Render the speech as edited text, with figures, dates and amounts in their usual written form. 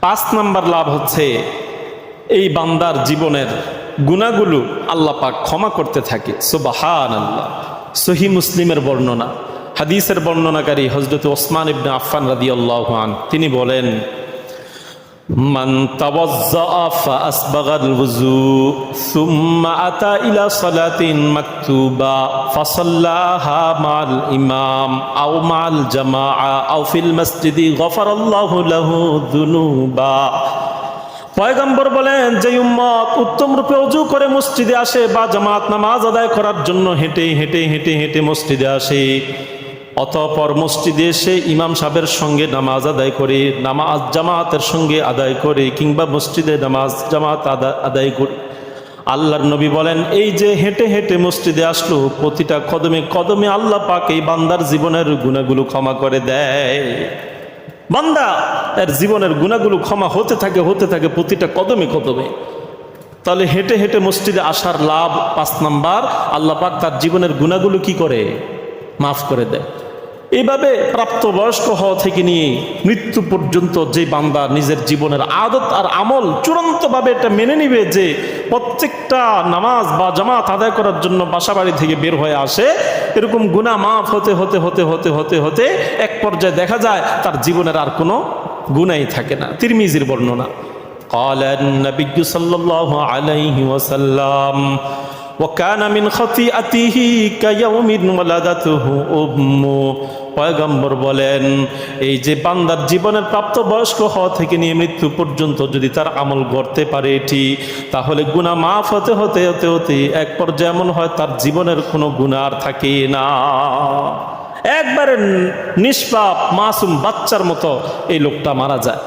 5 number লাভ হচ্ছে এই বান্দার জীবনের গুনাহগুলো আল্লাহ পাক ক্ষমা করতে থাকে। সুবহানাল্লাহ। সহিহ মুসলিমের বর্ণনা, হাদিসের বর্ণনাকারী হযরত ওসমান ইবনে আফফান রাদিয়াল্লাহু আনহু তিনি বলেন, মান তাওয়াজ্জা ফাসবাগাল ওযু সুম্মা আতা ইলা সালাতিন মাকতুবা ফাসাল্লাহা মাল ইমাম আও মাল জামাআ আও ফিল মসজিদি গফারাল্লাহু লাহু যুনুবা। পয়গম্বর বলেন, যে উম্মত উত্তম রূপে ওযু করে মসজিদে আসে বা জামাত নামাজ আদায় করার জন্য হেঁটে হেঁটে হেঁটে হেঁটে মসজিদে আসে, অতঃপর মসজিদে এসে ইমাম সাহেবের সঙ্গে নামাজ আদায় করে, নামাজ জামাতের সঙ্গে আদায় করে, কিংবা মসজিদে নামাজ জামাত আদায় করে, আল্লাহর নবী বলেন এই যে হেঁটে হেঁটে মসজিদে আসলো, প্রতিটা কদমে কদমে আল্লাহ পাক এই বান্দার জীবনের গুনাহগুলো ক্ষমা করে দেয়। বান্দা এর জীবনের গুনাহগুলো ক্ষমা হতে থাকে প্রতিটা কদমে কদমে। তাহলে হেঁটে হেঁটে মসজিদে আসার লাভ 5 নাম্বার, আল্লাহ পাক তার জীবনের গুনাহগুলো কি করে? মাফ করে দেয়। এইভাবে প্রাপ্তবয়স্ক হওয়া থেকে নিয়ে মৃত্যু পর্যন্ত যে বান্দা নিজের জীবনের আদত আর আমল চূড়ান্তভাবে এটা মেনে নিবে যে প্রত্যেকটা নামাজ বা জামাত আদায় করার জন্য বাসা বাড়ি থেকে বের হয়ে আসে, এরকম গুনাহ মাফ হতে হতে হতে হতে হতে হতে এক পর্যায়ে দেখা যায় তার জীবনের আর কোনো গুনাহই থাকে না। তিরমিজির বর্ণনা, ক্বালা নবী সাল্লাল্লাহু আলাইহি ওয়াসাল্লাম وَكَانَ مِنْ خَطِيئَتِهِ كَيَوْمٍ وَلَدَتْهُ أُمُّهُ। পয়গম্বর বলেন এই যে বান্দার জীবনের প্রাপ্তবয়স্ক হওয়া থেকে নিয়ে মৃত্যু পর্যন্ত যদি তার আমল করতে পারে এটি, তাহলে গুনাহ মাফ হতে হতে হতে হতে এক পর্যায়ে এমন হয় তার জীবনের কোনো গুনাহ আর থাকে না। একবারে নিষ্পাপ মাসুম বাচ্চার মতো এই লোকটা মারা যায়।